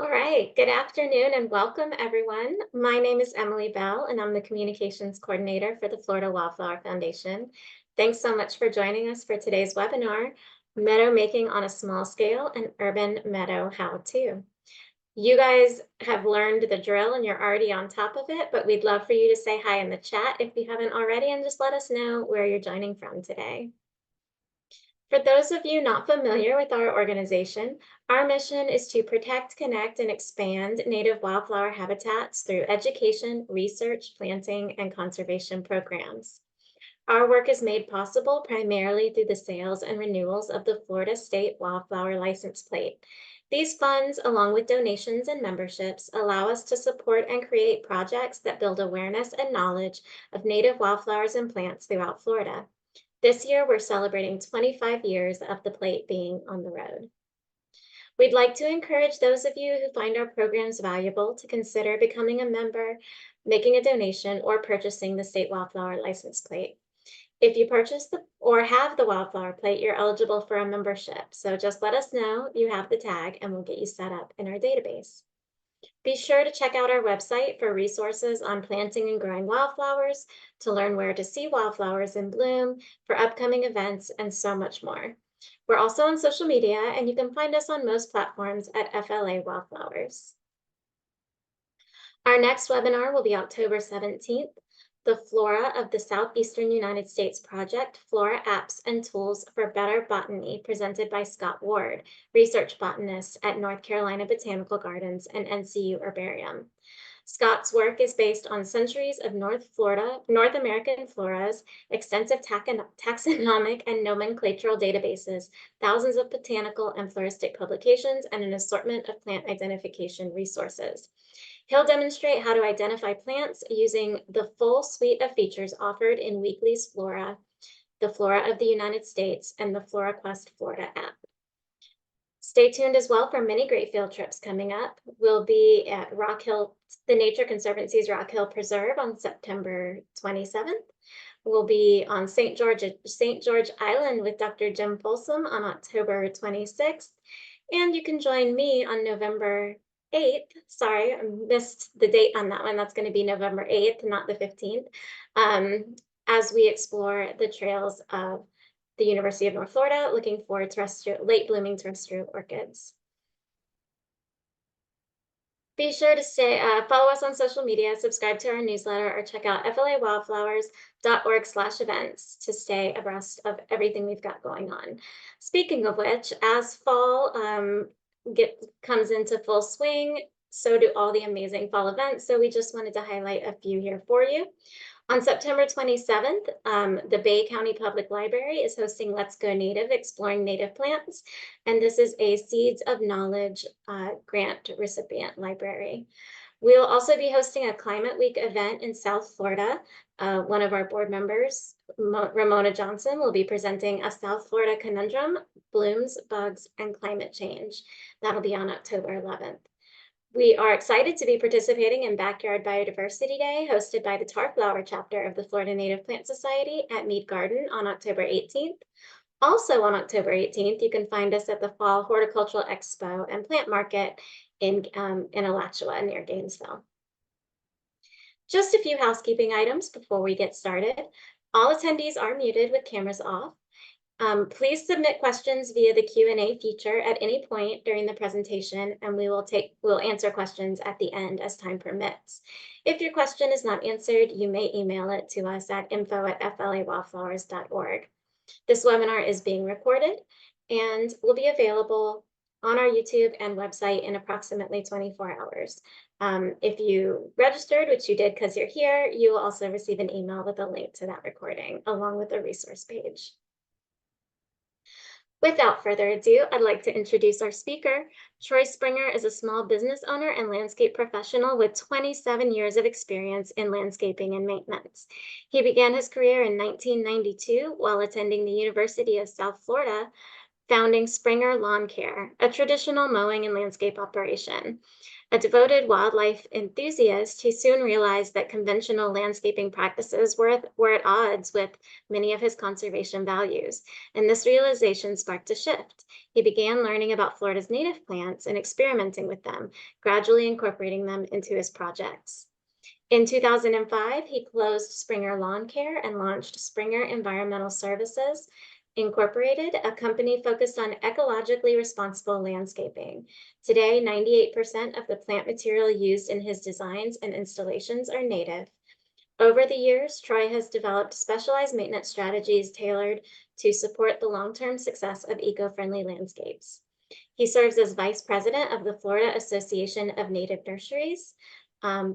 All right, good afternoon and welcome everyone. My name is Emily Bell and I'm the Communications Coordinator for the Florida Wildflower Foundation. Thanks so much for joining us for today's webinar, Meadow Making on a Small Scale, an Urban Meadow How-To. You guys have learned the drill and you're already on top of it, but we'd love for you to say hi in the chat if you haven't already and just let us know where you're joining from today. For those of you not familiar with our organization, our mission is to protect, connect, and expand native wildflower habitats through education, research, planting, and conservation programs. Our work is made possible primarily through the sales and renewals of the Florida State Wildflower License Plate. These funds, along with donations and memberships, allow us to support and create projects that build awareness and knowledge of native wildflowers and plants throughout Florida. This year, we're celebrating 25 years of the plate being on the road. We'd like to encourage those of you who find our programs valuable to consider becoming a member, making a donation, or purchasing the State Wildflower License Plate. If you purchase or have the Wildflower Plate, you're eligible for a membership. So just let us know you have the tag and we'll get you set up in our database. Be sure to check out our website for resources on planting and growing wildflowers, to learn where to see wildflowers in bloom, for upcoming events, and so much more. We're also on social media, and you can find us on most platforms at FLA Wildflowers. Our next webinar will be October 17th, the Flora of the Southeastern United States Project, Flora Apps and Tools for Better Botany, presented by Scott Ward, research botanist at North Carolina Botanical Gardens and NCU Herbarium. Scott's work is based on centuries of North American floras, extensive taxonomic and nomenclatural databases, thousands of botanical and floristic publications, and an assortment of plant identification resources. He'll demonstrate how to identify plants using the full suite of features offered in Weekly's Flora, the Flora of the United States, and the FloraQuest Florida app. Stay tuned as well for many great field trips coming up. We'll be at the Nature Conservancy's Rock Hill Preserve on September 27th. We'll be on St. George Island with Dr. Jim Folsom on October 26th. And you can join me on November 8th. Sorry, I missed the date on that one. That's going to be November 8th, not the 15th, as we explore the trails of the University of North Florida, looking for late blooming terrestrial orchids. Be sure to follow us on social media, subscribe to our newsletter, or check out flawildflowers.org/events to stay abreast of everything we've got going on. Speaking of which, as fall comes into full swing, so do all the amazing fall events. So we just wanted to highlight a few here for you. On September 27th, the Bay County Public Library is hosting Let's Go Native, Exploring Native Plants. And this is a Seeds of Knowledge grant recipient library. We'll also be hosting a Climate Week event in South Florida. One of our board members, Ramona Johnson, will be presenting a South Florida conundrum, blooms, bugs, and climate change. That'll be on October 11th. We are excited to be participating in Backyard Biodiversity Day, hosted by the Tarflower chapter of the Florida Native Plant Society at Mead Garden on October 18th. Also on October 18th, you can find us at the Fall Horticultural Expo and Plant Market in Alachua near Gainesville. Just a few housekeeping items before we get started. All attendees are muted with cameras off. Please submit questions via the Q&A feature at any point during the presentation, and we'll answer questions at the end as time permits. If your question is not answered, you may email it to us at info@flawildflowers.org. This webinar is being recorded and will be available on our YouTube and website in approximately 24 hours. If you registered, which you did because you're here, you will also receive an email with a link to that recording, along with a resource page. Without further ado, I'd like to introduce our speaker. Troy Springer is a small business owner and landscape professional with 27 years of experience in landscaping and maintenance. He began his career in 1992 while attending the University of South Florida, founding Springer Lawn Care, a traditional mowing and landscape operation. A devoted wildlife enthusiast, he soon realized that conventional landscaping practices were at odds with many of his conservation values, and this realization sparked a shift. He began learning about Florida's native plants and experimenting with them, gradually incorporating them into his projects. In 2005, he closed Springer Lawn Care and launched Springer Environmental Services Incorporated, a company focused on ecologically responsible landscaping. Today, 98% of the plant material used in his designs and installations are native. Over the years, Troy has developed specialized maintenance strategies tailored to support the long-term success of eco-friendly landscapes. He serves as vice president of the Florida Association of Native Nurseries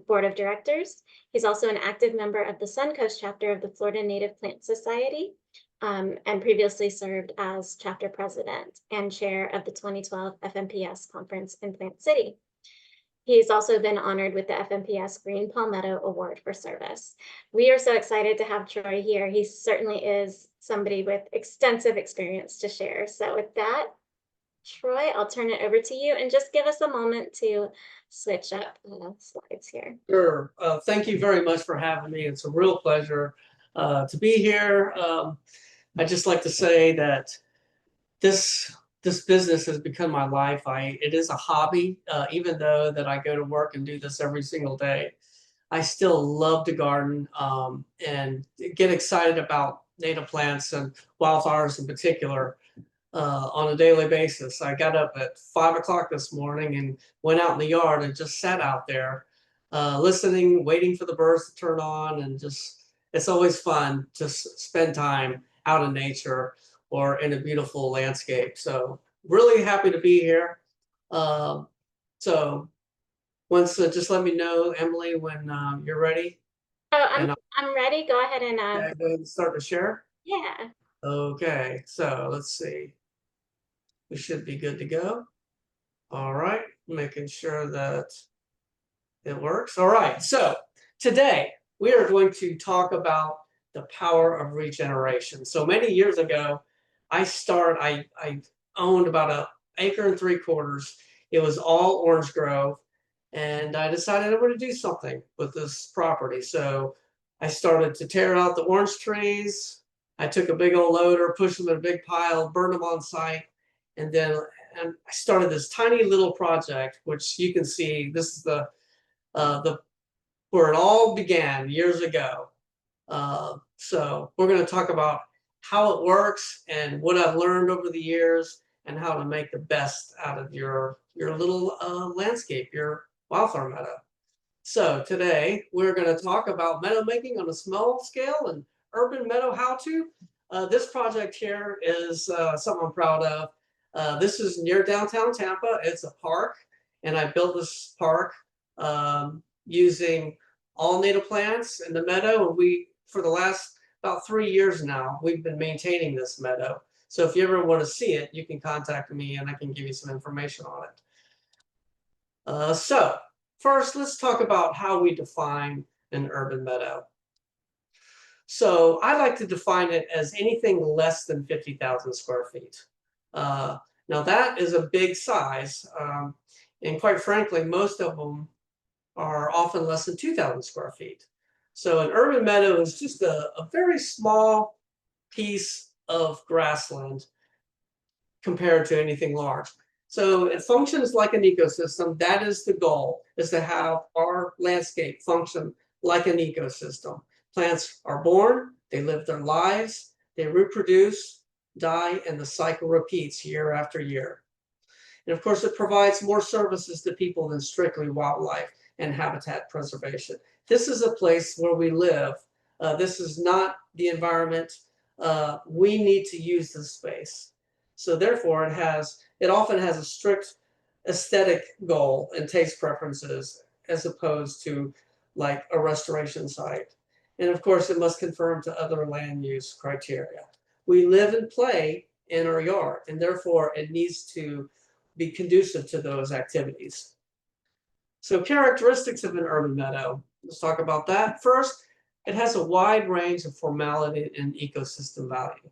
board of directors. He's also an active member of the Suncoast chapter of the Florida Native Plant Society, and previously served as chapter president and chair of the 2012 FMPS conference in Plant City. He's also been honored with the FMPS Green Palmetto Award for service. We are so excited to have Troy here. He certainly is somebody with extensive experience to share. So with that, Troy, I'll turn it over to you and just give us a moment to switch up slides here. Sure. Thank you very much for having me. It's a real pleasure to be here. I'd just like to say that this business has become my life. It is a hobby, even though that I go to work and do this every single day. I still love to garden and get excited about native plants and wildflowers in particular on a daily basis. I got up at 5 o'clock this morning and went out in the yard and just sat out there listening, waiting for the birds to turn on, and just it's always fun to spend time out in nature or in a beautiful landscape. So really happy to be here. So once just let me know, Emily, when you're ready. Oh, I'm ready. Go ahead and go ahead and start to share. Yeah. Okay, so let's see. We should be good to go. All right, making sure that it works. All right, so today we are going to talk about the power of regeneration. So many years ago, I owned about 1.75 acres. It was all orange grove, and I decided I wanted to do something with this property. So I started to tear out the orange trees. I took a big old loader, pushed them in a big pile, burned them on site, and then I started this tiny little project, which you can see. This is the where it all began years ago. So we're going to talk about how it works and what I've learned over the years and how to make the best out of your little landscape, your wildflower meadow. So today we're going to talk about meadow making on a small scale and urban meadow how-to. This project here is something I'm proud of. This is near downtown Tampa. It's a park, and I built this park using all native plants in the meadow. And for the last about 3 years now, we've been maintaining this meadow. So if you ever want to see it, you can contact me and I can give you some information on it. So first, let's talk about how we define an urban meadow. So I like to define it as anything less than 50,000 square feet. Now that is a big size, and quite frankly, most of them are often less than 2,000 square feet. So an urban meadow is just a very small piece of grassland compared to anything large. So it functions like an ecosystem. That is the goal, is to have our landscape function like an ecosystem. Plants are born, they live their lives, they reproduce, die, and the cycle repeats year after year. And of course, it provides more services to people than strictly wildlife and habitat preservation. This is a place where we live. This is not the environment. We need to use this space. So therefore, it often has a strict aesthetic goal and taste preferences as opposed to like a restoration site. And of course, it must conform to other land use criteria. We live and play in our yard, and therefore it needs to be conducive to those activities. So characteristics of an urban meadow. Let's talk about that. First, it has a wide range of formality and ecosystem value.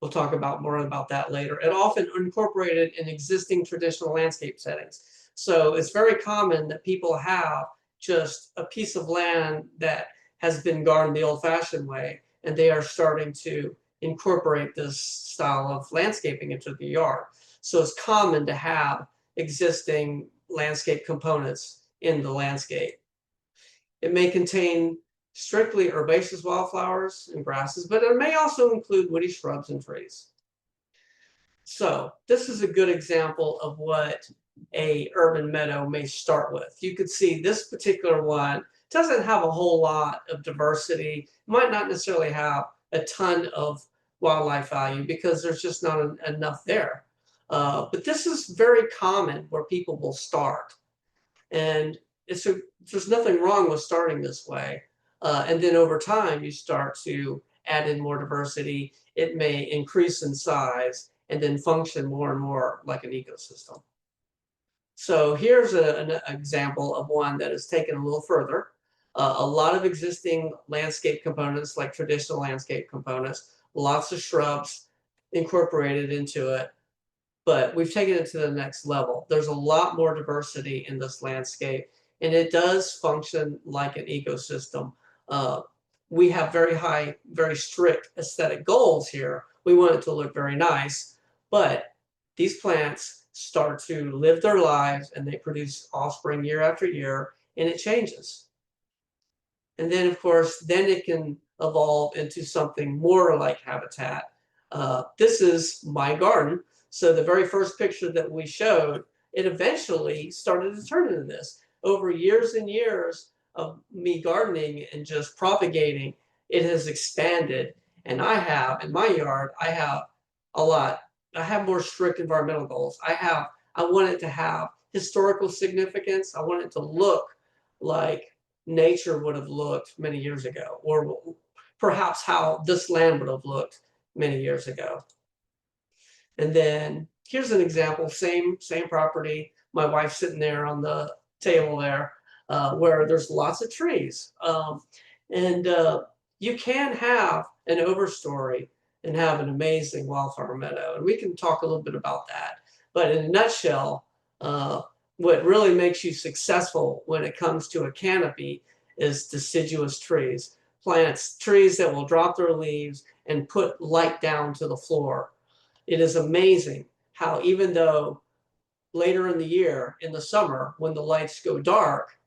We'll talk about more about that later. And often incorporated in existing traditional landscape settings. So it's very common that people have just a piece of land that has been gardened the old-fashioned way, and they are starting to incorporate this style of landscaping into the yard. So it's common to have existing landscape components in the landscape. It may contain strictly herbaceous wildflowers and grasses, but it may also include woody shrubs and trees. So this is a good example of what a urban meadow may start with. You could see this particular one doesn't have a whole lot of diversity, might not necessarily have a ton of wildlife value because there's just not enough there. But this is very common where people will start. And there's nothing wrong with starting this way. And then over time, you start to add in more diversity. It may increase in size and then function more and more like an ecosystem. So here's an example of one that is taken a little further. A lot of existing landscape components, like traditional landscape components, lots of shrubs incorporated into it, but we've taken it to the next level. There's a lot more diversity in this landscape, and it does function like an ecosystem. We have very strict aesthetic goals here. We want it to look very nice, but these plants start to live their lives and they produce offspring year after year, and it changes. And then, of course, then it can evolve into something more like habitat. This is my garden. So the very first picture that we showed, it eventually started to turn into this. Over years and years of me gardening and just propagating, it has expanded. And I have, in my yard, I have a lot. I have more strict environmental goals. I want it to have historical significance. I want it to look like nature would have looked many years ago, or perhaps how this land would have looked many years ago. And then here's an example, same property. My wife's sitting there on the table there, where there's lots of trees. And you can have an overstory and have an amazing wildflower meadow. And we can talk a little bit about that. But in a nutshell, what really makes you successful when it comes to a canopy is deciduous trees. Trees that will drop their leaves and put light down to the floor. It is amazing how even though later in the year, in the summer, when the lights go dark,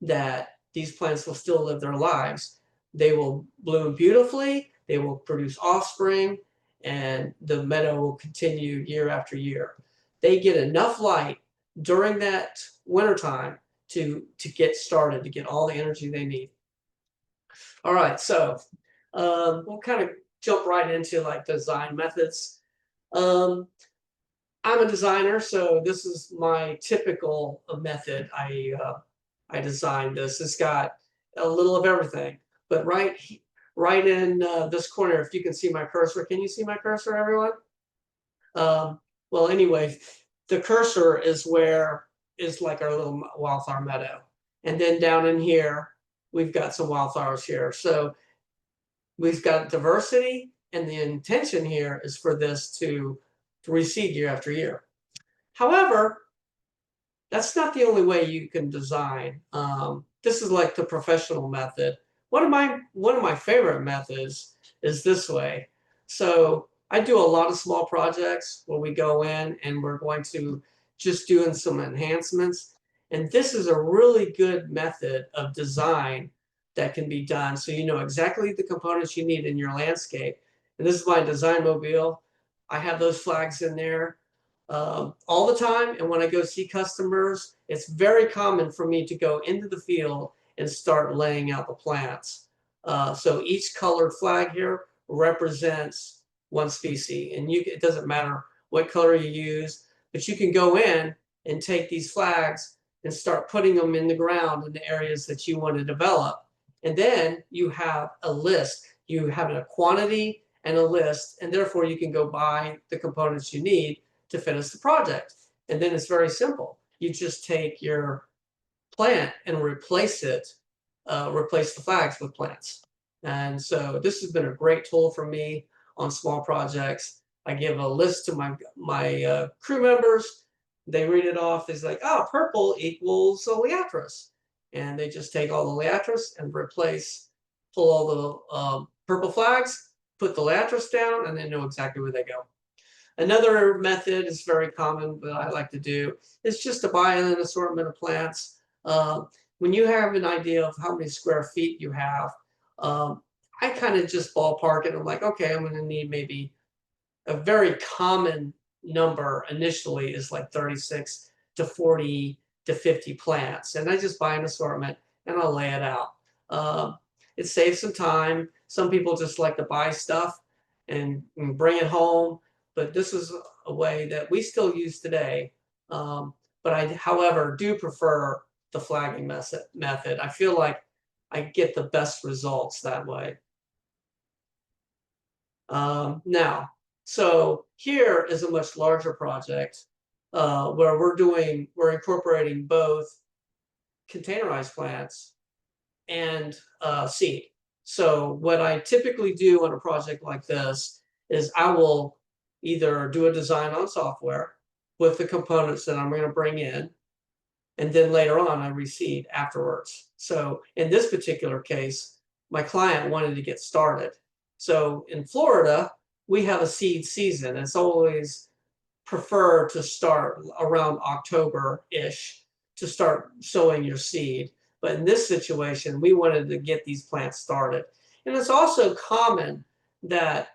that these plants will still live their lives. They will bloom beautifully, they will produce offspring, and the meadow will continue year after year. They get enough light during that wintertime to get started, to get all the energy they need. All right, so we'll kind of jump right into like design methods. I'm a designer, so this is my typical method. I designed this. It's got a little of everything, but right in this corner, if you can see my cursor, can you see my cursor, everyone? Well, anyway, the cursor is like our little wildflower meadow. And then down in here, we've got some wildflowers here. So we've got diversity, and the intention here is for this to reseed year after year. However, that's not the only way you can design. This is like the professional method. One of my favorite methods is this way. So I do a lot of small projects where we go in and we're going to just doing some enhancements. And this is a really good method of design that can be done so you know exactly the components you need in your landscape. And this is my design mobile. I have those flags in there all the time. And when I go see customers, it's very common for me to go into the field and start laying out the plants. So each colored flag here represents one species, and it doesn't matter what color you use, but you can go in and take these flags and start putting them in the ground in the areas that you want to develop. And then you have a list. You have a quantity and a list, and therefore you can go buy the components you need to finish the project. And then it's very simple. You just take your plant and replace the flags with plants. And so this has been a great tool for me. on small projects. I give a list to my crew members. They read it off. It's like, oh, purple equals oleanders. And they just take all the oleanders and pull all the purple flags, put the oleanders down, and they know exactly where they go. Another method is very common, but I like to do, is just to buy an assortment of plants. When you have an idea of how many square feet you have, I kind of just ballpark it. I'm like, okay, I'm going to need maybe a very common number initially is like 36 to 40 to 50 plants. And I just buy an assortment and I'll lay it out. It saves some time. Some people just like to buy stuff and bring it home. But this is a way that we still use today. But I, however, do prefer the flagging method. I feel like I get the best results that way. Now, so here is a much larger project where we're incorporating both containerized plants and seed. So what I typically do on a project like this is I will either do a design on software with the components that I'm going to bring in, and then later on I reseed afterwards. So in this particular case, my client wanted to get started. So in Florida, we have a seed season. It's always preferred to start around October-ish to start sowing your seed. But in this situation, we wanted to get these plants started. And it's also common that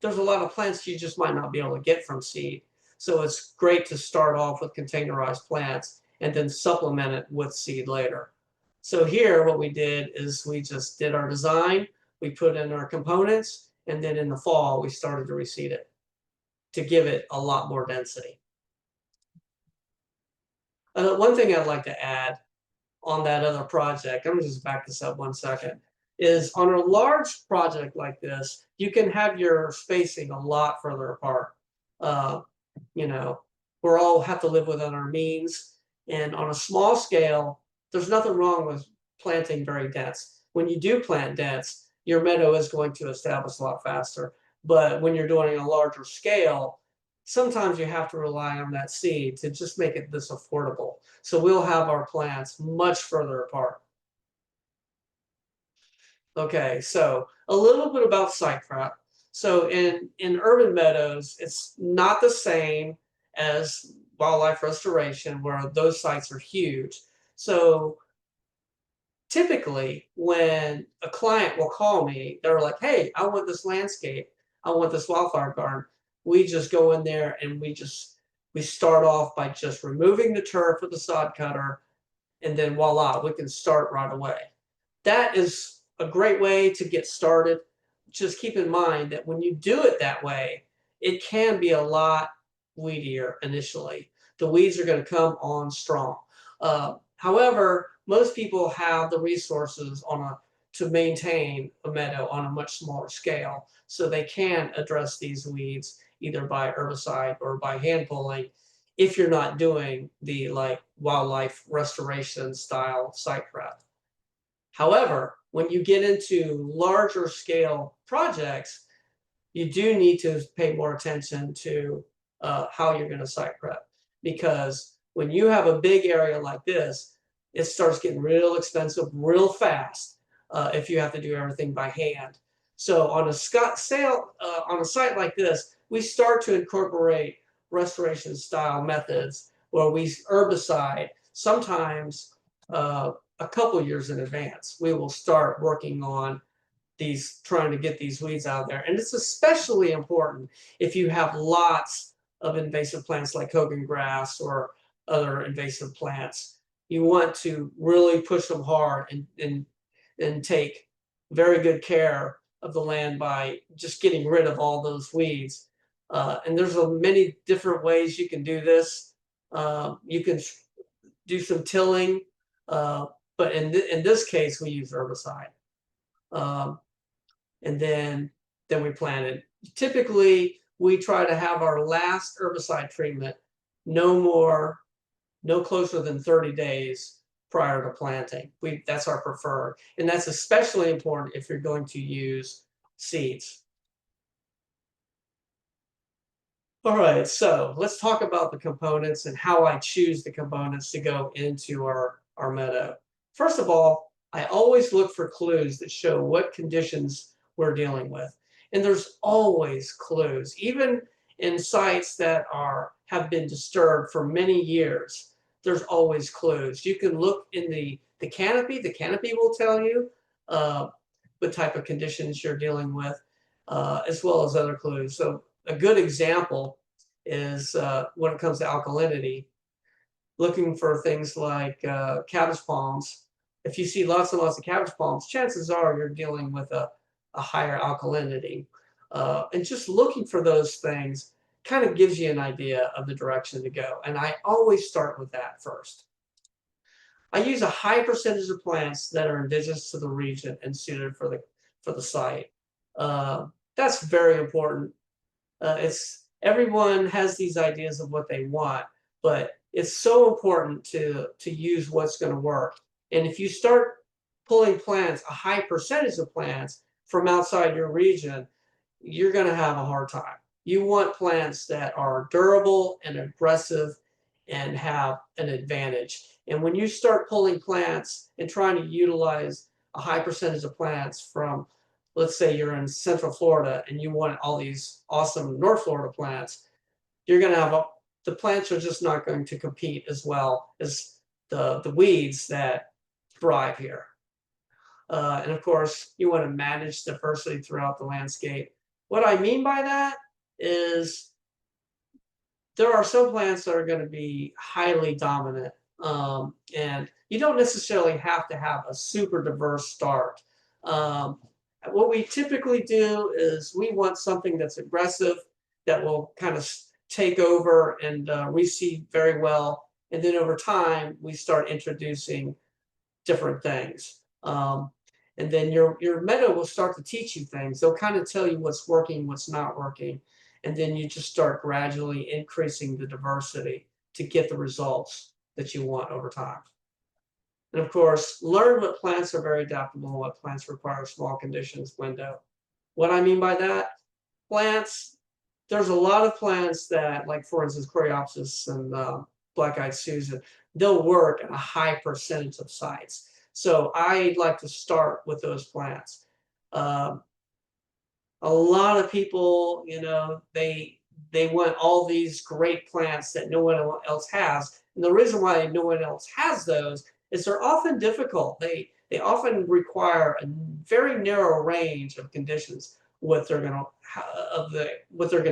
there's a lot of plants you just might not be able to get from seed. So it's great to start off with containerized plants and then supplement it with seed later. So here what we did is we just did our design, we put in our components, and then in the fall we started to reseed it to give it a lot more density. One thing I'd like to add on that other project, I'm gonna just back this up 1 second, is on a large project like this, you can have your spacing a lot further apart. You know, we're all have to live within our means, and on a small scale, there's nothing wrong with planting very dense. When you do plant dense, your meadow is going to establish a lot faster. But when you're doing a larger scale, sometimes you have to rely on that seed to just make it this affordable. So we'll have our plants much further apart. Okay, so a little bit about site prep. So in urban meadows, it's not the same as wildlife restoration where those sites are huge. So typically when a client will call me, they're like, hey, I want this landscape. I want this wildflower garden. We just go in there and we start off by just removing the turf with the sod cutter, and then voila, we can start right away. That is a great way to get started. Just keep in mind that when you do it that way, it can be a lot weedier initially. The weeds are going to come on strong. However, most people have the resources to maintain a meadow on a much smaller scale, so they can address these weeds either by herbicide or by hand pulling if you're not doing the like wildlife restoration style site prep. However, when you get into larger scale projects, you do need to pay more attention to how you're going to site prep, because when you have a big area like this, it starts getting real expensive real fast if you have to do everything by hand. So on a site like this, we start to incorporate restoration style methods where we herbicide sometimes a couple years in advance. We will start working on trying to get these weeds out there. And it's especially important if you have lots of invasive plants like Hogan grass or other invasive plants. You want to really push them hard and take very good care of the land by just getting rid of all those weeds. And there's many different ways you can do this. You can do some tilling, but in this case, we use herbicide. And then we plant it. Typically, we try to have our last herbicide treatment no closer than 30 days prior to planting. That's our preferred. And that's especially important if you're going to use seeds. All right, so let's talk about the components and how I choose the components to go into our meadow. First of all, I always look for clues that show what conditions we're dealing with. And there's always clues, even in sites that have been disturbed for many years. There's always clues. You can look in the canopy. The canopy will tell you uh, what type of conditions you're dealing with, as well as other clues. So a good example is when it comes to alkalinity, looking for things like cabbage palms. If you see lots and lots of cabbage palms, chances are you're dealing with a higher alkalinity. And just looking for those things kind of gives you an idea of the direction to go. And I always start with that first. I use a high percentage of plants that are indigenous to the region and suited for the site. That's very important. It's everyone has these ideas of what they want, but it's so important to use what's going to work. And if you start pulling plants, a high percentage of plants from outside your region, you're going to have a hard time. You want plants that are durable and aggressive and have an advantage. And when you start pulling plants and trying to utilize a high percentage of plants from, let's say you're in Central Florida and you want all these awesome North Florida plants, you're going to have the plants are just not going to compete as well as the weeds that thrive here. And of course, you want to manage diversity throughout the landscape. What I mean by that is there are some plants that are going to be highly dominant, and you don't necessarily have to have a super diverse start. Um, what we typically do is we want something that's aggressive, that will kind of take over and reseed very well, and then over time we start introducing different things. And then your meadow will start to teach you things. They'll kind of tell you what's working, what's not working. And then you just start gradually increasing the diversity to get the results that you want over time. And of course, learn what plants are very adaptable and what plants require small conditions window. What I mean by that, plants, there's a lot of plants that, like for instance, Coreopsis and Black-eyed Susan, they'll work in a high percentage of sites. So I like to start with those plants. Um, a lot of people, they want all these great plants that no one else has. And the reason why no one else has those is they're often difficult. They often require a very narrow range of conditions what they're gonna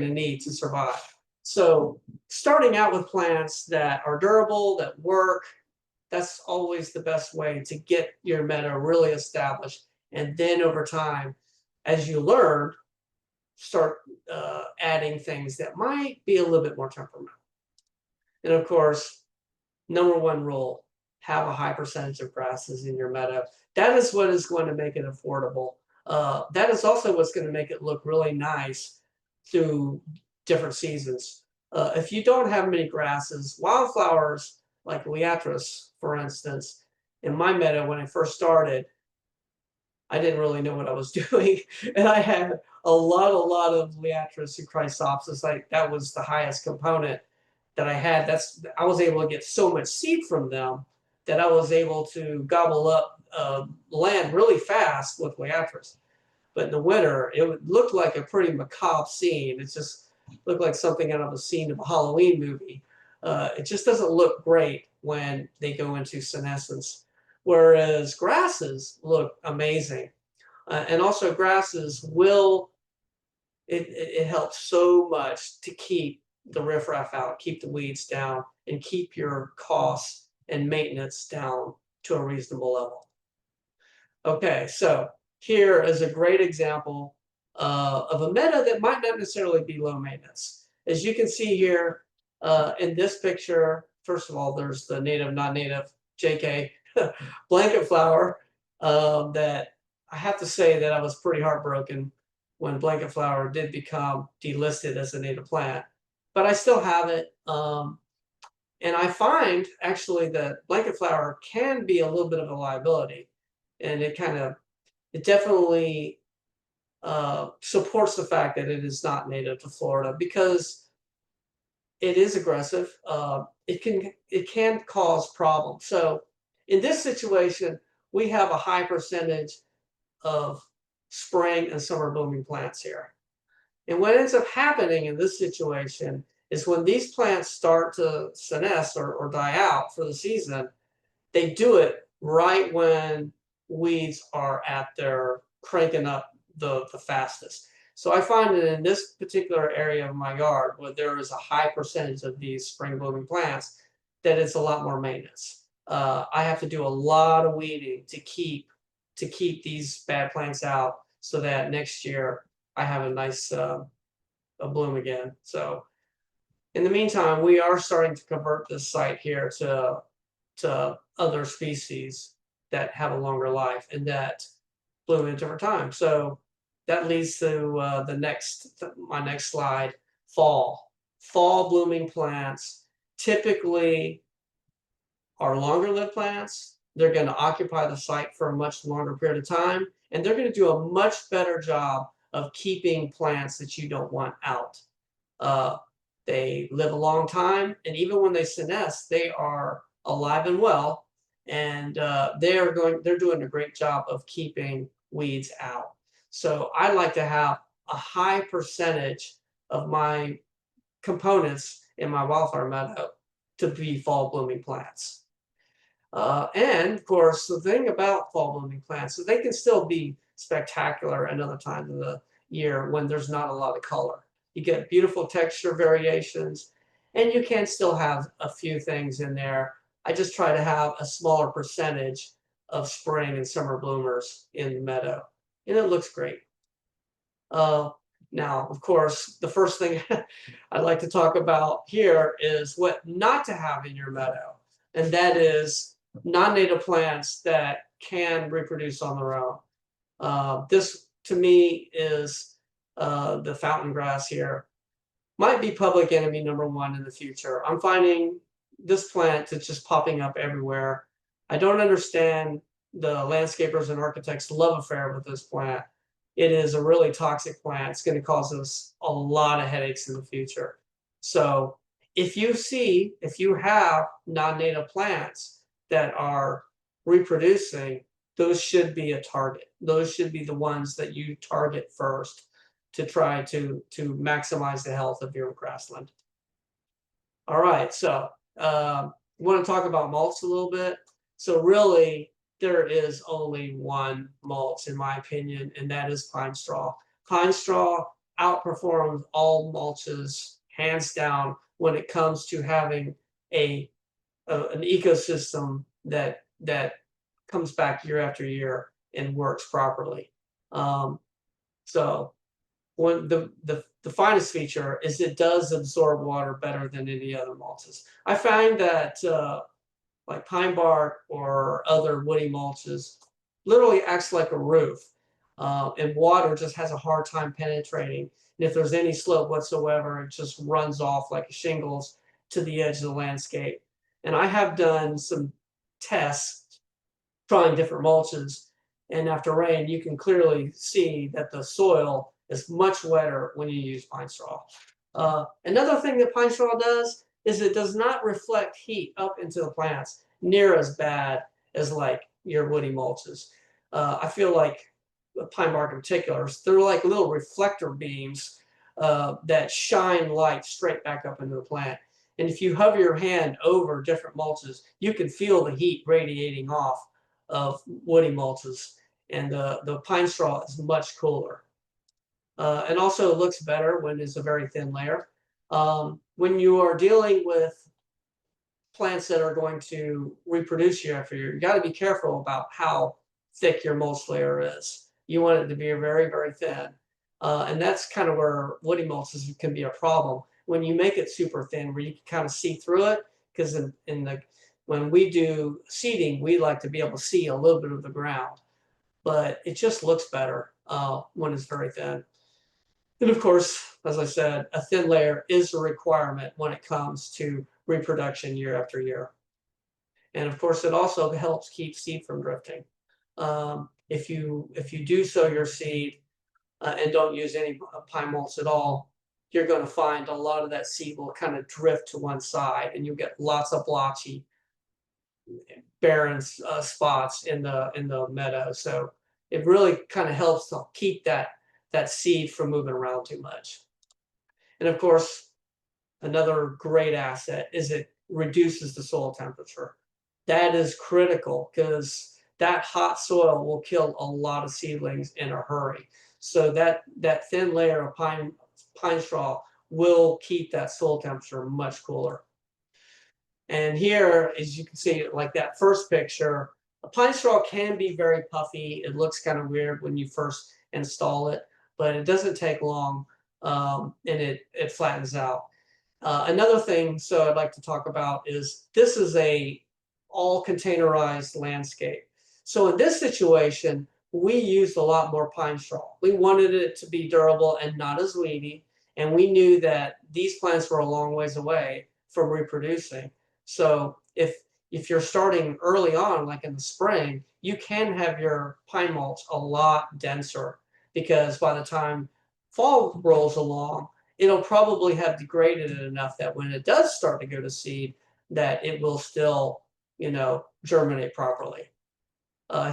need to survive. So starting out with plants that are durable, that work, that's always the best way to get your meadow really established. And then over time, as you learn, start adding things that might be a little bit more temperamental. And of course, number one rule, have a high percentage of grasses in your meadow. That is what is going to make it affordable. That is also what's going to make it look really nice through different seasons. If you don't have many grasses, wildflowers like Liatris, for instance, in my meadow when I first started, I didn't really know what I was doing, and I had a lot of Liatris and Chrysopsis. Like that was the highest component that I had. I was able to get so much seed from them that I was able to gobble up land really fast with Liatris. But in the winter, it looked like a pretty macabre scene. It just looked like something out of a scene of a Halloween movie. It just doesn't look great when they go into senescence. Whereas grasses look amazing. And also grasses it helps so much to keep the riffraff out, keep the weeds down, and keep your costs and maintenance down to a reasonable level. Okay, so here is a great example of a meadow that might not necessarily be low maintenance. As you can see here in this picture, first of all, there's the native, non-native, JK, blanket flower that I have to say that I was pretty heartbroken when blanket flower did become delisted as a native plant, but I still have it. And I find actually that blanket flower can be a little bit of a liability, and it definitely supports the fact that it is not native to Florida because it is aggressive. It can cause problems. So in this situation, we have a high percentage of spring and summer blooming plants here. And what ends up happening in this situation is when these plants start to senesce or die out for the season, they do it right when weeds are at their cranking up the fastest. So I find that in this particular area of my yard, where there is a high percentage of these spring blooming plants, that it's a lot more maintenance. I have to do a lot of weeding to keep these bad plants out, so that next year I have a nice a bloom again. So in the meantime, we are starting to convert this site here to other species that have a longer life and that bloom at a different time. So that leads to my next slide, fall. Fall blooming plants typically are longer lived plants. They're going to occupy the site for a much longer period of time, and they're going to do a much better job of keeping plants that you don't want out. They live a long time, and even when they senesce, they are alive and well, and they're doing a great job of keeping weeds out. So I like to have a high percentage of my components in my wildflower meadow to be fall blooming plants. And of course, the thing about fall blooming plants is they can still be spectacular at other times of the year when there's not a lot of color. You get beautiful texture variations, and you can still have a few things in there. I just try to have a smaller percentage of spring and summer bloomers in the meadow, and it looks great. Now, of course, the first thing I'd like to talk about here is what not to have in your meadow, and that is non-native plants that can reproduce on their own. This, to me, is the fountain grass here. Might be public enemy #1 in the future. I'm finding this plant is just popping up everywhere. I don't understand the landscapers and architects' love affair with this plant. It is a really toxic plant. It's going to cause us a lot of headaches in the future. So if you have non-native plants that are reproducing, those should be a target. Those should be the ones that you target first to try to maximize the health of your grassland. All right, so I want to talk about mulch a little bit. So really, there is only one mulch, in my opinion, and that is pine straw. Pine straw outperforms all mulches, hands down, when it comes to having an ecosystem that comes back year after year and works properly. So one the finest feature is it does absorb water better than any other mulches. I find that like pine bark or other woody mulches literally acts like a roof, and water just has a hard time penetrating. And if there's any slope whatsoever, it just runs off like shingles to the edge of the landscape. And I have done some tests trying different mulches, and after rain, you can clearly see that the soil is much wetter when you use pine straw. Another thing that pine straw does is it does not reflect heat up into the plants near as bad as like your woody mulches. I feel like pine bark in particular, they're like little reflector beams that shine light straight back up into the plant. And if you hover your hand over different mulches, you can feel the heat radiating off of woody mulches, and the pine straw is much cooler. And also it looks better when it's a very thin layer. When you are dealing with plants that are going to reproduce year after year, you got to be careful about how thick your mulch layer is. You want it to be very, very thin. And that's kind of where woody mulches can be a problem. When you make it super thin, where you can kind of see through it, because when we do seeding, we like to be able to see a little bit of the ground, but it just looks better when it's very thin. And of course, as I said, a thin layer is a requirement when it comes to reproduction year after year. And of course, it also helps keep seed from drifting. If you do sow your seed and don't use any pine mulch at all, you're going to find a lot of that seed will kind of drift to one side, and you'll get lots of blotchy, barren spots in the meadow. So it really kind of helps to keep that seed from moving around too much. And of course, another great asset is it reduces the soil temperature. That is critical because that hot soil will kill a lot of seedlings in a hurry. So that thin layer of pine straw will keep that soil temperature much cooler. And here, as you can see, like that first picture, a pine straw can be very puffy. It looks kind of weird when you first install it, but it doesn't take long, and it flattens out. Another thing, so I'd like to talk about is this is a all containerized landscape. So in this situation, we used a lot more pine straw. We wanted it to be durable and not as weedy, and we knew that these plants were a long ways away from reproducing. So if you're starting early on, like in the spring, you can have your pine mulch a lot denser because by the time fall rolls along, it'll probably have degraded it enough that when it does start to go to seed, that it will still, germinate properly.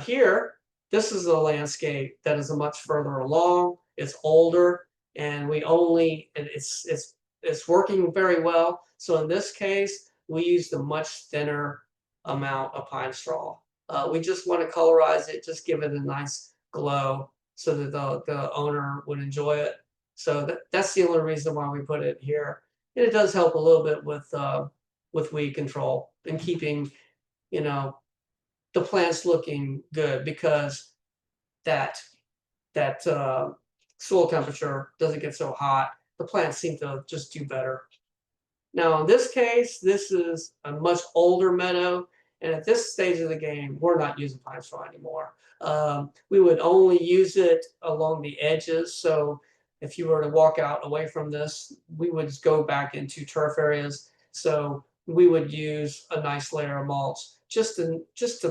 Here, this is a landscape that is a much further along. It's older, and it's working very well. So in this case, we used a much thinner amount of pine straw. We just want to colorize it, just give it a nice glow so that the owner would enjoy it. So that's the only reason why we put it here. And it does help a little bit with weed control and keeping, the plants looking good because that soil temperature doesn't get so hot. The plants seem to just do better. Now, in this case, this is a much older meadow, and at this stage of the game, we're not using pine straw anymore. We would only use it along the edges. So if you were to walk out away from this, we would go back into turf areas. So we would use a nice layer of mulch just to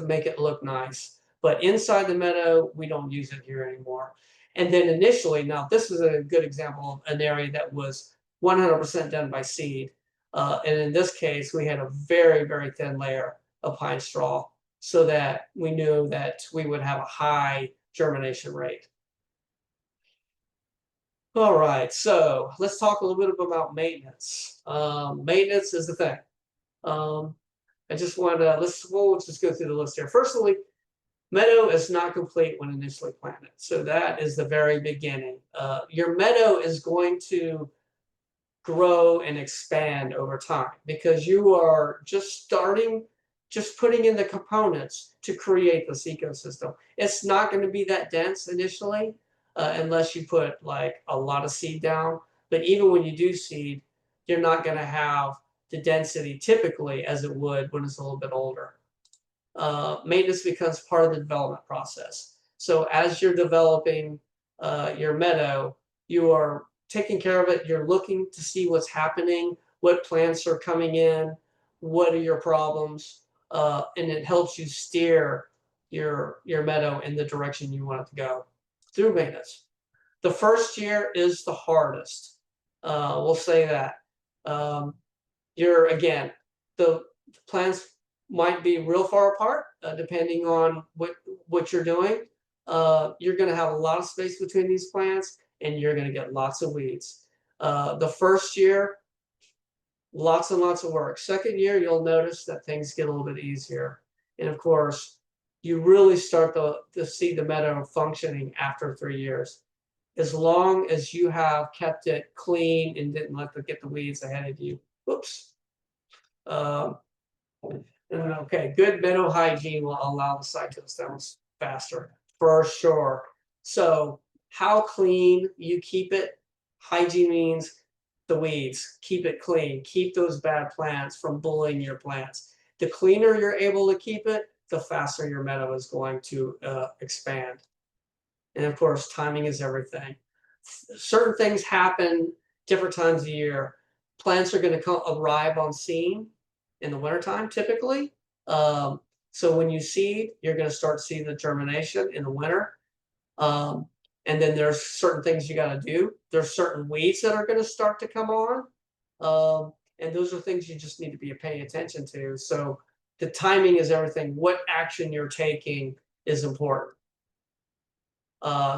make it look nice. But inside the meadow, we don't use it here anymore. And then initially, now this is a good example of an area that was 100% done by seed. And in this case, we had a very, very thin layer of pine straw so that we knew that we would have a high germination rate. All right, so let's talk a little bit about maintenance. Maintenance is the thing. I just want to, we'll just go through the list here. Firstly, meadow is not complete when initially planted. So that is the very beginning. Your meadow is going to grow and expand over time because you are just putting in the components to create this ecosystem. It's not going to be that dense initially unless you put like a lot of seed down. But even when you do seed, you're not going to have the density typically as it would when it's a little bit older. Maintenance becomes part of the development process. So as you're developing your meadow, you are taking care of it. You're looking to see what's happening, what plants are coming in, what are your problems, and it helps you steer your meadow in the direction you want it to go through maintenance. The first year is the hardest. We'll say that. The plants might be real far apart depending on what you're doing. You're going to have a lot of space between these plants, and you're going to get lots of weeds. The first year, lots and lots of work. Second year, you'll notice that things get a little bit easier. And of course, you really start to see the meadow functioning after 3 years. As long as you have kept it clean and didn't let it get the weeds ahead of you. Oops. Okay, good meadow hygiene will allow the cytostems faster, for sure. So how clean you keep it, hygiene means the weeds, keep it clean, keep those bad plants from bullying your plants. The cleaner you're able to keep it, the faster your meadow is going to expand. And of course, timing is everything. Certain things happen different times of year. Plants are going to arrive on scene in the wintertime, typically. So when you seed, you're going to start seeing the germination in the winter. And then there's certain things you got to do. There's certain weeds that are going to start to come on. And those are things you just need to be paying attention to. So the timing is everything. What action you're taking is important.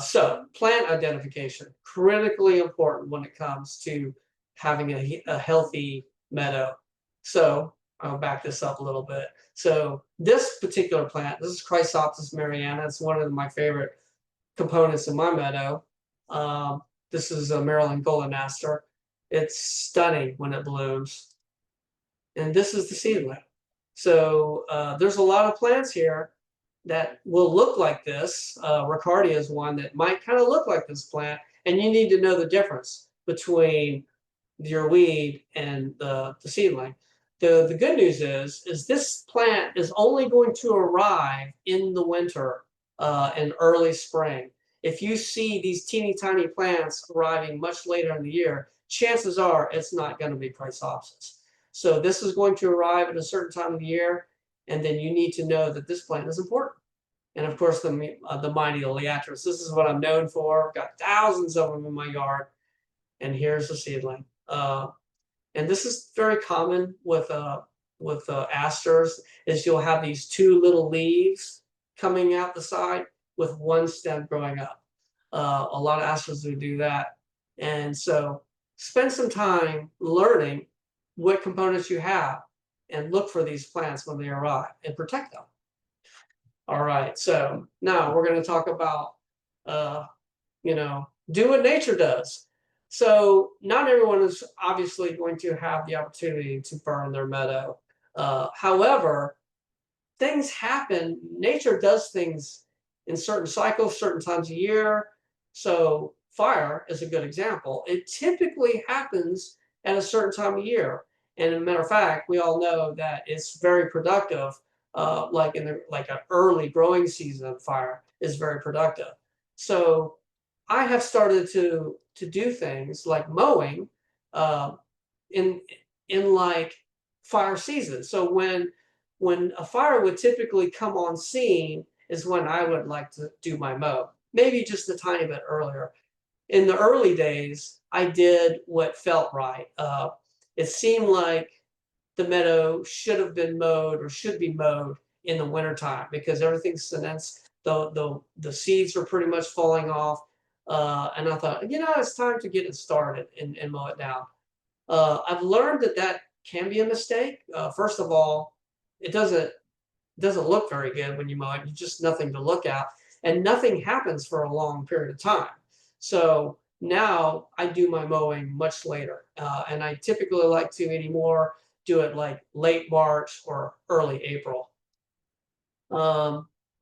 So plant identification, critically important when it comes to having a healthy meadow. So I'll back this up a little bit. So this particular plant, this is Chrysopsis mariana. It's one of my favorite components in my meadow. This is a Maryland golden aster. It's stunning when it blooms. And this is the seedling. So there's a lot of plants here that will look like this. Riccardia is one that might kind of look like this plant, and you need to know the difference between your weed and the seedling. The good news is this plant is only going to arrive in the winter and early spring. If you see these teeny tiny plants arriving much later in the year, chances are it's not going to be Chrysopsis. So this is going to arrive at a certain time of the year, and then you need to know that this plant is important. And of course, the mighty Oleatris. This is what I'm known for. I've got thousands of them in my yard. And here's the seedling. And this is very common with asters, is you'll have these two little leaves coming out the side with one stem growing up. A lot of asters will do that. And so spend some time learning what components you have and look for these plants when they arrive and protect them. All right, so now we're going to talk about, do what nature does. So not everyone is obviously going to have the opportunity to burn their meadow. However, things happen. Nature does things in certain cycles, certain times a year. So fire is a good example. It typically happens at a certain time of year. And as a matter of fact, we all know that it's very productive. Like an early growing season, fire is very productive. So I have started to do things like mowing in like fire season. So when a fire would typically come on scene is when I would like to do my mow, maybe just a tiny bit earlier. In the early days, I did what felt right. It seemed like the meadow should have been mowed or should be mowed in the wintertime because everything's cements. The seeds are pretty much falling off. And I thought, it's time to get it started and mow it down. I've learned that can be a mistake. First of all, it doesn't look very good when you mow it. It's just nothing to look at. And nothing happens for a long period of time. So now I do my mowing much later. And I typically like to anymore do it like late March or early April.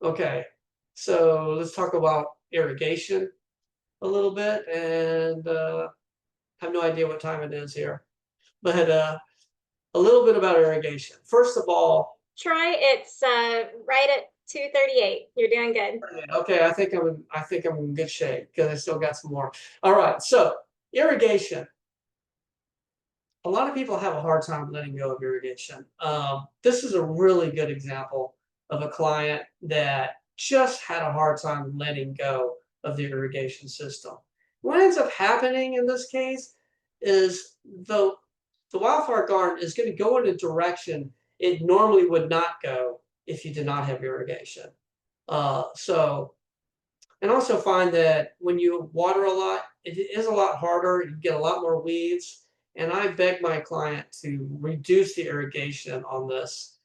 Okay, so let's talk about irrigation a little bit, and I have no idea what time it is here, but a little bit about irrigation. First of all, it's right at 2:38. You're doing good. Okay, I think I'm in good shape because I still got some more. All right, so irrigation. A lot of people have a hard time letting go of irrigation. This is a really good example of a client that just had a hard time letting go of the irrigation system. What ends up happening in this case is the wildflower garden is going to go in a direction it normally would not go if you did not have irrigation. And also find that when you water a lot, it is a lot harder. You get a lot more weeds. And I begged my client to reduce the irrigation on this.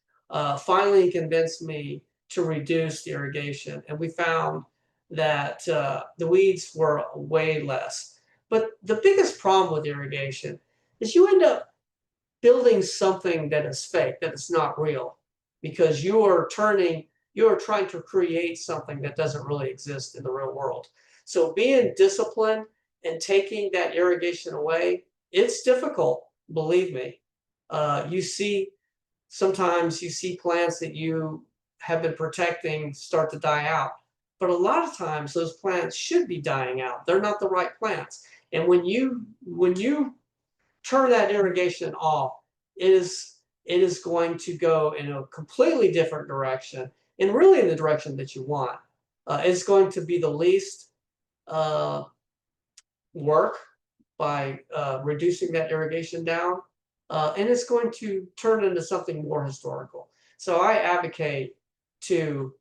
Finally, he convinced me to reduce the irrigation. And we found that the weeds were way less. But the biggest problem with irrigation is you end up building something that is fake, that is not real, because you are trying to create something that doesn't really exist in the real world. So being disciplined and taking that irrigation away, it's difficult, believe me. Sometimes you see plants that you have been protecting start to die out. But a lot of times those plants should be dying out. They're not the right plants. And when you turn that irrigation off, it is going to go in a completely different direction, and really in the direction that you want. It's going to be the least work by reducing that irrigation down, and it's going to turn into something more historical. So I advocate to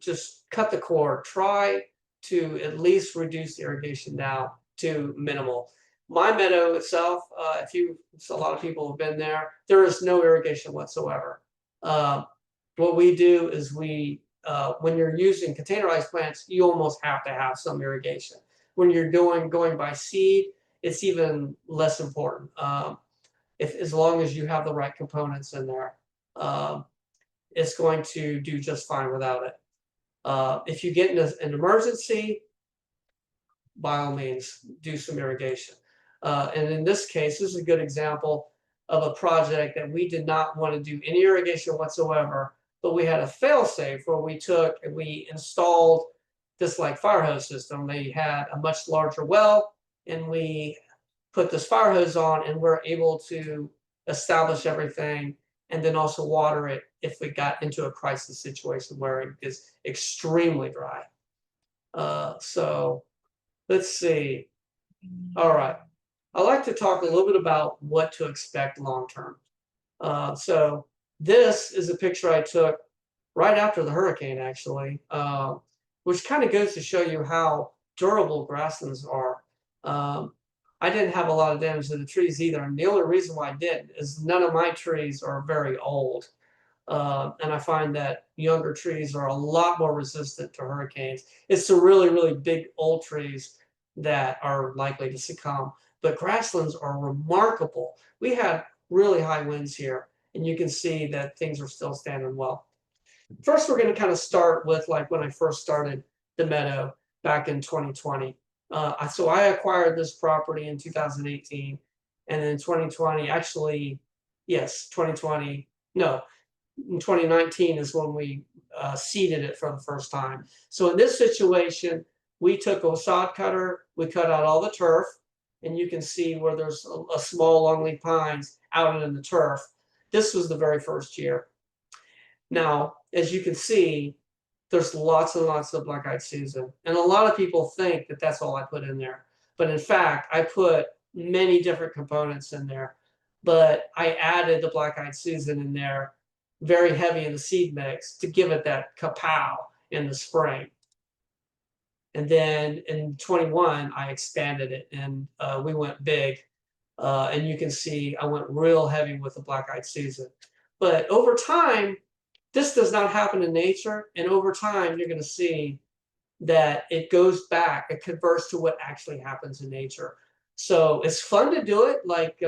just cut the cord, try to at least reduce the irrigation down to minimal. My meadow itself, a lot of people have been there, there is no irrigation whatsoever. What we do is when you're using containerized plants, you almost have to have some irrigation. When you're going by seed, it's even less important. As long as you have the right components in there, it's going to do just fine without it. If you get in an emergency, by all means, do some irrigation. And in this case, this is a good example of a project that we did not want to do any irrigation whatsoever, but we had a fail-safe where we installed this like fire hose system. They had a much larger well, and we put this fire hose on, and we're able to establish everything and then also water it if we got into a crisis situation where it is extremely dry. So let's see. All right. I'd like to talk a little bit about what to expect long term. So this is a picture I took right after the hurricane, actually, which kind of goes to show you how durable grasslands are. I didn't have a lot of damage to the trees either, and the only reason why I didn't is none of my trees are very old. And I find that younger trees are a lot more resistant to hurricanes. It's the really, really big old trees that are likely to succumb. But grasslands are remarkable. We had really high winds here, and you can see that things are still standing well. First, we're going to kind of start with like when I first started the meadow back in 2020. So I acquired this property in 2018, and then 2020, actually, yes, 2020, no, in 2019 is when we seeded it for the first time. So in this situation, we took a sod cutter, we cut out all the turf, and you can see where there's a small longleaf pines out in the turf. This was the very first year. Now, as you can see, there's lots and lots of black-eyed Susan. And a lot of people think that that's all I put in there. But in fact, I put many different components in there. But I added the black-eyed Susan in there, very heavy in the seed mix, to give it that kapow in the spring. And then in 21, I expanded it, and we went big. And you can see I went real heavy with the black-eyed Susan. But over time, this does not happen in nature, and over time, you're going to see that it goes back, it converts to what actually happens in nature. So it's fun to do it. Like,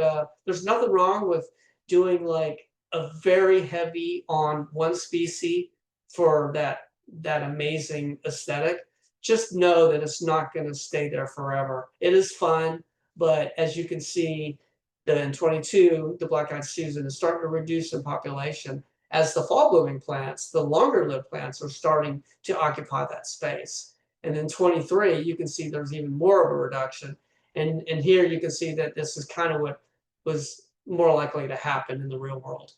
there's nothing wrong with doing like a very heavy on one species for that amazing aesthetic. Just know that it's not going to stay there forever. It is fun, but as you can see, in 22, the black-eyed Susan is starting to reduce in population. As the fall blooming plants, the longer lived plants are starting to occupy that space. And in 23, you can see there's even more of a reduction. And here you can see that this is kind of what was more likely to happen in the real world.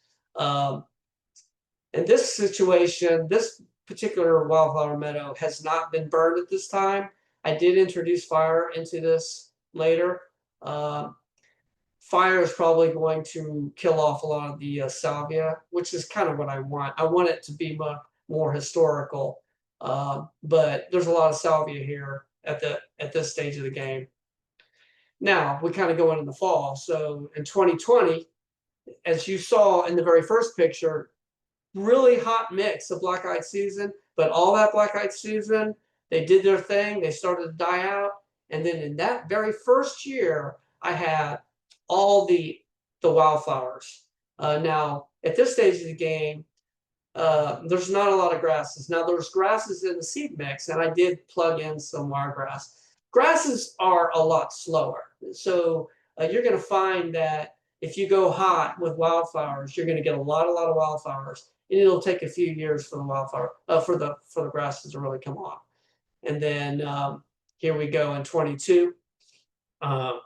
In this situation, this particular wildflower meadow has not been burned at this time. I did introduce fire into this later. Fire is probably going to kill off a lot of the salvia, which is kind of what I want. I want it to be more historical, but there's a lot of salvia here at this stage of the game. Now we kind of go into the fall. So in 2020, as you saw in the very first picture, really hot mix of black-eyed Susan, but all that black-eyed Susan, they did their thing, they started to die out, and then in that very first year, I had all the wildflowers. Now, at this stage of the game, there's not a lot of grasses. Now, there's grasses in the seed mix, and I did plug in some wiregrass. Grasses are a lot slower. So you're going to find that if you go hot with wildflowers, you're going to get a lot of wildflowers, and it'll take a few years for the wildflower for the grasses to really come on. And then here we go in 22.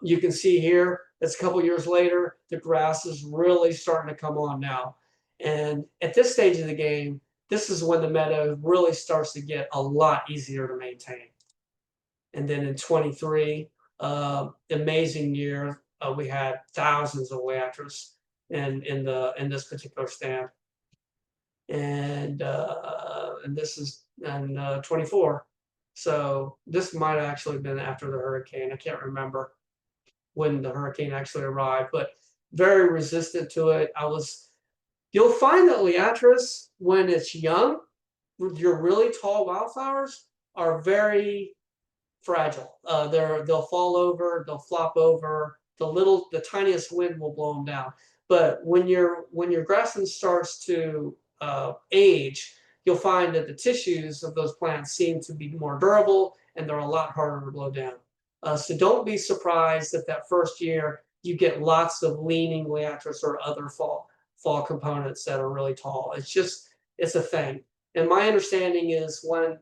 You can see here, it's a couple years later, the grass is really starting to come on now. And at this stage of the game, this is when the meadow really starts to get a lot easier to maintain. And then in 23, amazing year. We had thousands of Leantris in this particular stand. And this is in 24. So this might have actually been after the hurricane. I can't remember when the hurricane actually arrived, but very resistant to it. You'll find that Leantris, when it's young, your really tall wildflowers are very fragile. They'll fall over, they'll flop over. The tiniest wind will blow them down. But when your grassland starts to age, you'll find that the tissues of those plants seem to be more durable and they're a lot harder to blow down. So don't be surprised if that first year you get lots of leaning Leantris or other fall components that are really tall. It's a thing. And my understanding is when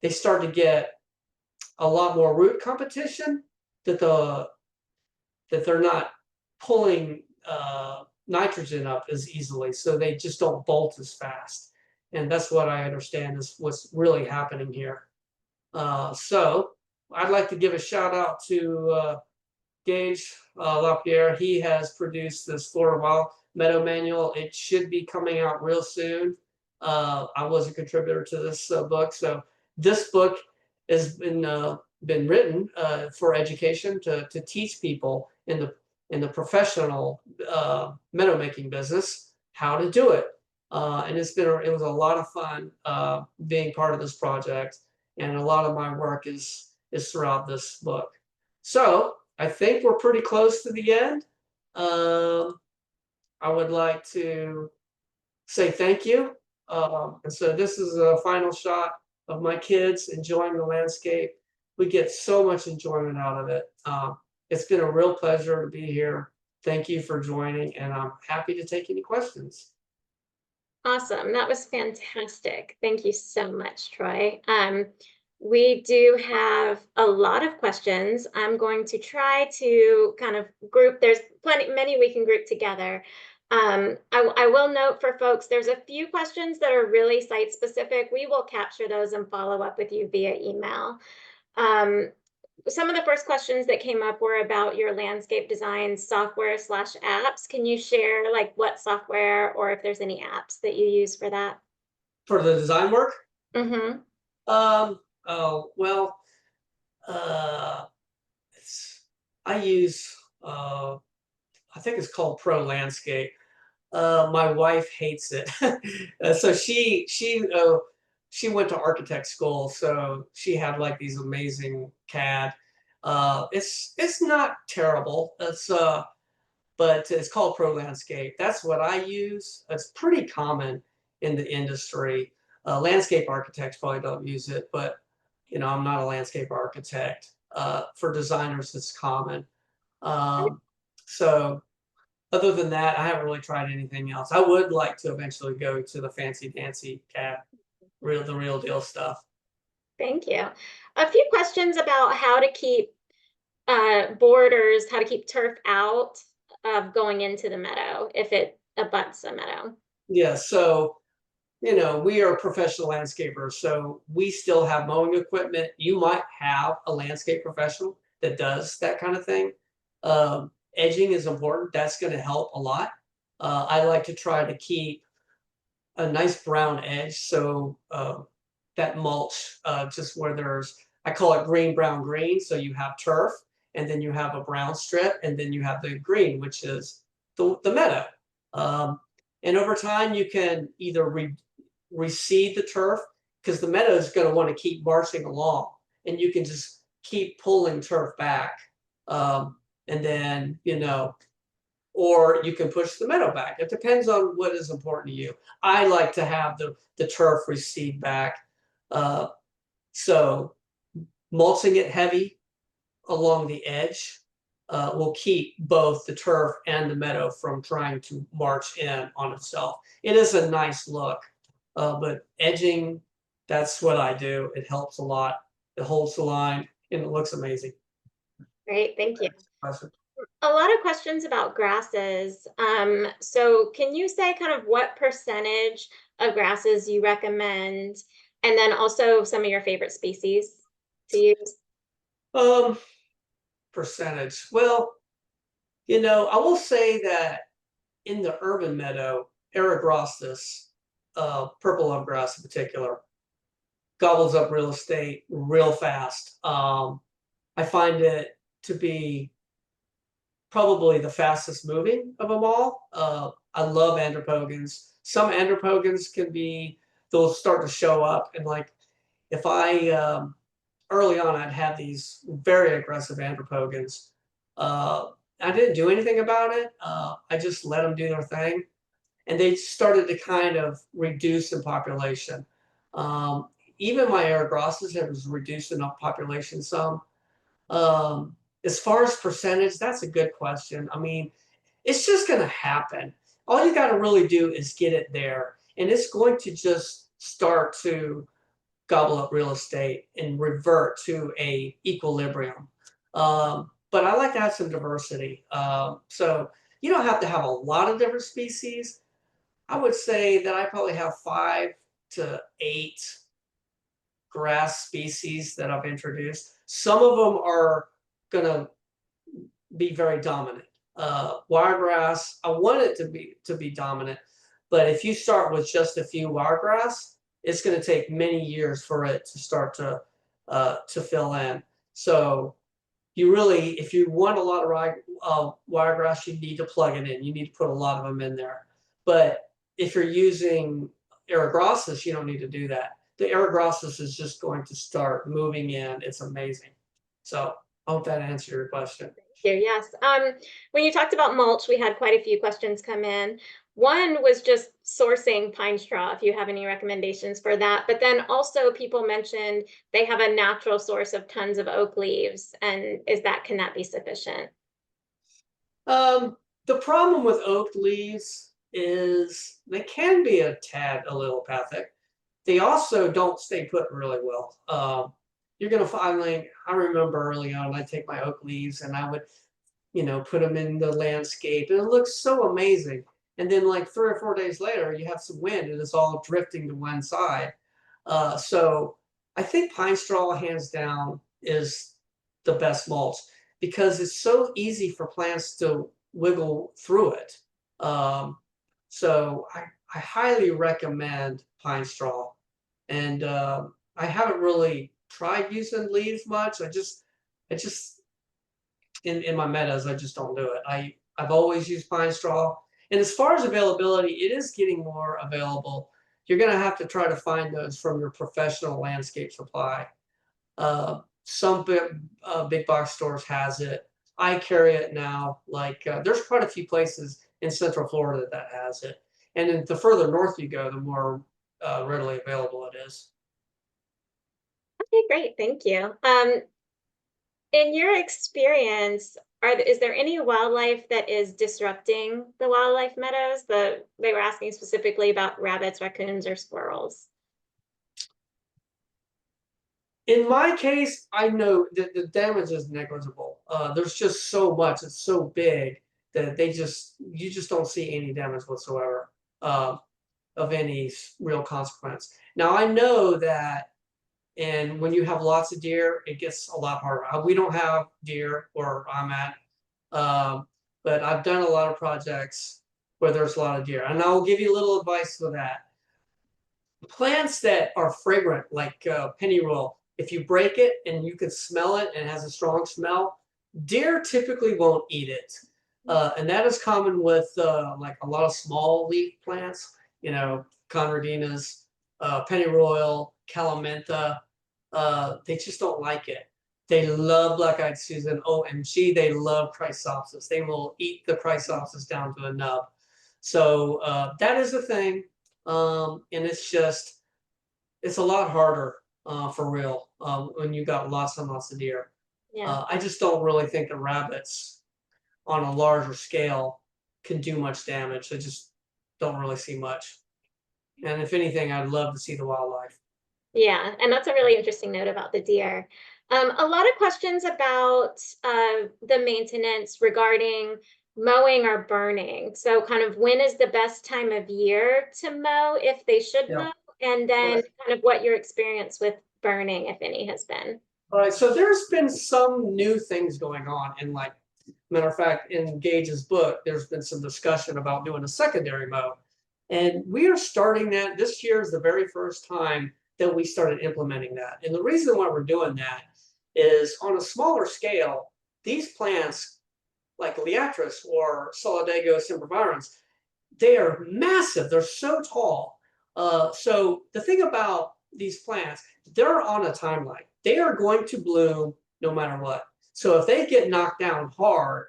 they start to get a lot more root competition, that they're not pulling nitrogen up as easily, so they just don't bolt as fast. And that's what I understand is what's really happening here. So I'd like to give a shout out to Gage LaPierre. He has produced this Florida Wild Meadow Manual. It should be coming out real soon. I was a contributor to this book, so this book has been written for education to teach people in the professional meadow making business how to do it. And it was a lot of fun being part of this project, and a lot of my work is throughout this book. So I think we're pretty close to the end. I would like to say thank you. And so this is a final shot of my kids enjoying the landscape. We get so much enjoyment out of it. It's been a real pleasure to be here. Thank you for joining, and I'm happy to take any questions. Awesome. That was fantastic. Thank you so much, Troy. We do have a lot of questions. I'm going to try to kind of group, there's many we can group together. I will note for folks, there's a few questions that are really site specific. We will capture those and follow up with you via email. Some of the first questions that came up were about your landscape design software / apps. Can you share like what software or if there's any apps that you use for that? For the design work? Mm-hmm. Oh, well, I use, I think it's called Pro Landscape. My wife hates it. So she went to architect school, so she had like these amazing CAD. It's not terrible. But it's called Pro Landscape. That's what I use. It's pretty common in the industry. Landscape architects probably don't use it, but I'm not a landscape architect. For designers, it's common. So other than that, I haven't really tried anything else. I would like to eventually go to the fancy dancy CAD, the real deal stuff. Thank you. A few questions about how to keep borders, how to keep turf out of going into the meadow if it abuts a meadow. Yeah, so we are professional landscapers, so we still have mowing equipment. You might have a landscape professional that does that kind of thing. Edging is important. That's going to help a lot. I like to try to keep a nice brown edge, so that mulch, just where I call it green, brown, green. So you have turf, and then you have a brown strip, and then you have the green, which is the meadow. And over time, you can either reseed the turf, because the meadow is going to want to keep marching along, and you can just keep pulling turf back. And then, or you can push the meadow back. It depends on what is important to you. I like to have the turf recede back. So mulching it heavy along the edge will keep both the turf and the meadow from trying to march in on itself. It is a nice look, but edging, that's what I do. It helps a lot. It holds the line, and it looks amazing. Great, thank you. Awesome. A lot of questions about grasses. So can you say kind of what percentage of grasses you recommend, and then also some of your favorite species to use? Um, Percentage. Well, I will say that in the urban meadow, Erigrostis, purple upgrass in particular, gobbles up real estate real fast. I find it to be probably the fastest moving of them all. I love andropogons. Some andropogons they'll start to show up, and like if I early on, I'd have these very aggressive andropogons. Uh, I didn't do anything about it. I just let them do their thing, and they started to kind of reduce in population. Um, Even my Aragrosses have reduced in population some. As far as percentage, that's a good question. I mean, it's just going to happen. All you got to really do is get it there, and it's going to just start to gobble up real estate and revert to a equilibrium. But I like to have some diversity. So you don't have to have a lot of different species. I would say that I probably have 5 to 8 grass species that I've introduced. Some of them are going to be very dominant. Wiregrass, I want it to be dominant, but if you start with just a few wiregrass, it's going to take many years for it to start to fill in. So you really, if you want a lot of wiregrass, you need to plug it in. You need to put a lot of them in there. But if you're using Erigrossus, you don't need to do that. The Erigrossus is just going to start moving in. It's amazing. So I hope that answered your question. Yes. When you talked about mulch, we had quite a few questions come in. One was just sourcing pine straw, if you have any recommendations for that. But then also people mentioned they have a natural source of tons of oak leaves. And can that be sufficient? Um, the problem with oak leaves is they can be a tad allelopathic. They also don't stay put really well. You're gonna find, like, I remember early on, I'd take my oak leaves and I would, put them in the landscape, and it looks so amazing. And then, like 3 or 4 days later, you have some wind and it's all drifting to one side. So I think pine straw, hands down, is the best mulch because it's so easy for plants to wiggle through it. Um, so I highly recommend pine straw. And I haven't really tried using leaves much. I just in my meadows, I just don't do it. I've always used pine straw. And as far as availability, it is getting more available. You're going to have to try to find those from your professional landscape supply. Some big box stores has it. I carry it now. Like there's quite a few places in Central Florida that has it. And then the further north you go, the more readily available it is. Okay, great. Thank you. In your experience, is there any wildlife that is disrupting the wildlife meadows? They were asking specifically about rabbits, raccoons, or squirrels. In my case, I know that the damage is negligible. There's just so much; it's so big that you just don't see any damage whatsoever of any real consequence. Now I know that, and when you have lots of deer, it gets a lot harder. We don't have deer where I'm at, but I've done a lot of projects where there's a lot of deer, and I'll give you a little advice for that. Plants that are fragrant, like pennyroyal, if you break it and you can smell it and it has a strong smell, deer typically won't eat it. And that is common with like a lot of small leaf plants, conradinas, pennyroyal, calamintha. They just don't like it. They love black-eyed Susan. OMG, they love Chrysopsis. They will eat the Chrysopsis down to a nub. So that is the thing. And it's a lot harder for real when you got lots and lots of deer. Yeah. I just don't really think the rabbits on a larger scale can do much damage. I just don't really see much. And if anything, I'd love to see the wildlife. Yeah, and that's a really interesting note about the deer. A lot of questions about the maintenance regarding mowing or burning. So kind of when is the best time of year to mow if they should Yeah. mow? And then Right. kind of what your experience with burning, if any, has been. All right, so there's been some new things going on, and like, matter of fact, in Gage's book, there's been some discussion about doing a secondary mow, and we are starting that. This year is the very first time that we started implementing that, and the reason why we're doing that is on a smaller scale. These plants, like Liatris or Solidago sempervirens, they are massive. They're so tall. So the thing about these plants, they're on a timeline. They are going to bloom no matter what. So if they get knocked down hard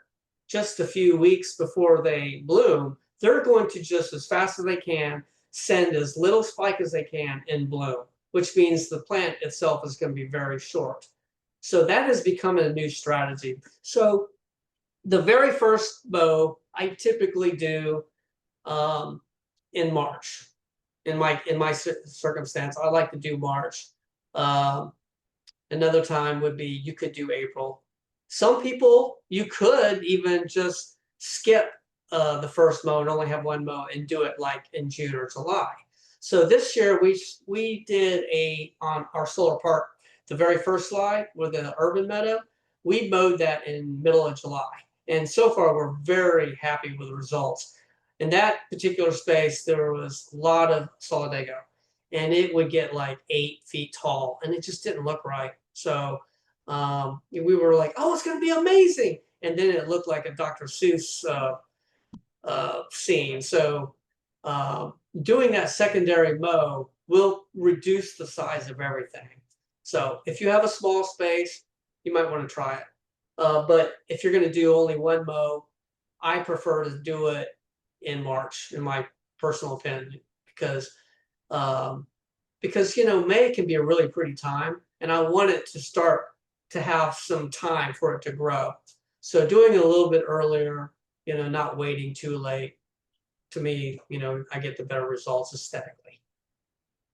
just a few weeks before they bloom, they're going to just as fast as they can send as little spike as they can and bloom, which means the plant itself is going to be very short. So that is becoming a new strategy. So the very first mow I typically do in March. In my circumstance, I like to do March. Um, Another time would be you could do April. Some people you could even just skip the first mow and only have one mow and do it like in June or July. So this year we did on our solar park, the very first slide with the urban meadow. We mowed that in middle of July, and so far we're very happy with the results. In that particular space, there was a lot of solidago, and it would get like 8 feet tall, and it just didn't look right. So we were like, "Oh, it's going to be amazing!" And then it looked like a Dr. Seuss scene. So doing that secondary mow will reduce the size of everything. So if you have a small space, you might want to try it. But if you're going to do only one mow, I prefer to do it in March, in my personal opinion, because um, May can be a really pretty time, and I want it to start to have some time for it to grow. So doing it a little bit earlier, not waiting too late, to me, I get the better results aesthetically.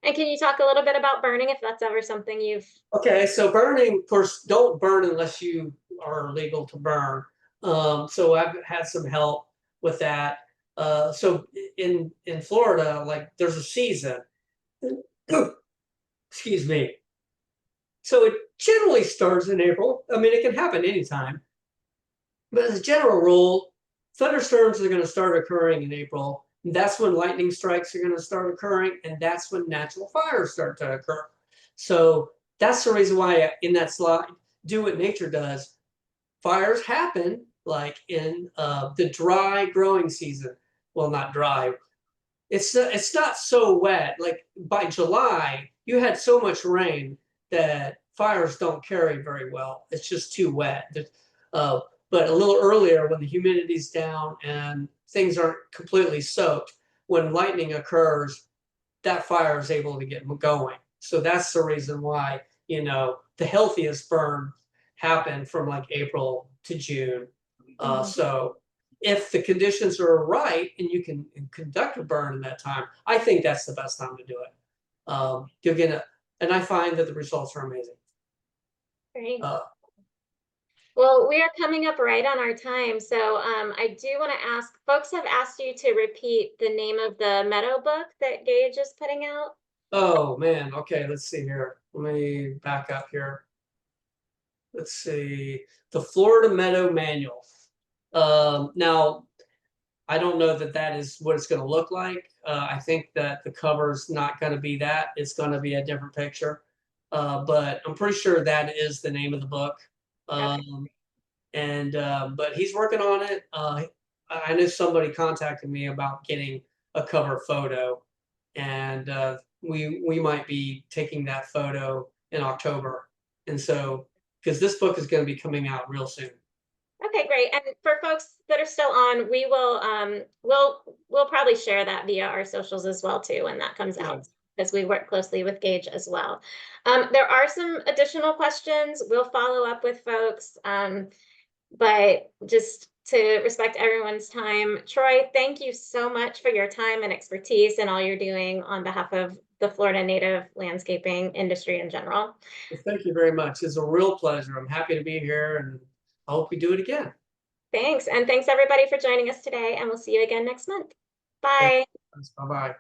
And can you talk a little bit about burning, if that's ever something you've... Okay, so burning, of course, don't burn unless you are legal to burn. So I've had some help with that. So in Florida, like there's a season. Excuse me. So it generally starts in April. I mean, it can happen anytime. But as a general rule, thunderstorms are going to start occurring in April. That's when lightning strikes are going to start occurring, and that's when natural fires start to occur. So that's the reason why in that slide, do what nature does. Fires happen like in the dry growing season. Well, not dry. It's not so wet. Like by July, you had so much rain that fires don't carry very well. It's just too wet. Uh, but a little earlier, when the humidity's down and things aren't completely soaked, when lightning occurs, that fire is able to get going. So that's the reason why, the healthiest burn happen from like April to June. So if the conditions are right and you can conduct a burn in that time, I think that's the best time to do it. You'll get and I find that the results are amazing. Great. Well, we are coming up right on our time. So I do want to ask, folks have asked you to repeat the name of the Meadow book that Gage is putting out. Oh man, okay, let's see here. Let me back up here. Let's see, the Florida Meadow Manual. Now, I don't know that that is what it's going to look like. I think that the cover is not going to be that. It's going to be a different picture. But I'm pretty sure that is the name of the book. But he's working on it. I know somebody contacted me about getting a cover photo, and we might be taking that photo in October. And so, because this book is going to be coming out real soon. Okay, great. And for folks that are still on, we will we'll probably share that via our socials as well too when that comes out, because we work closely with Gage as well. There are some additional questions. We'll follow up with folks, but just to respect everyone's time, Troy, thank you so much for your time and expertise and all you're doing on behalf of the Florida native landscaping industry in general. Well, thank you very much. It's a real pleasure. I'm happy to be here, and I hope we do it again. Thanks. And thanks everybody for joining us today, and we'll see you again next month. Bye. Bye-bye.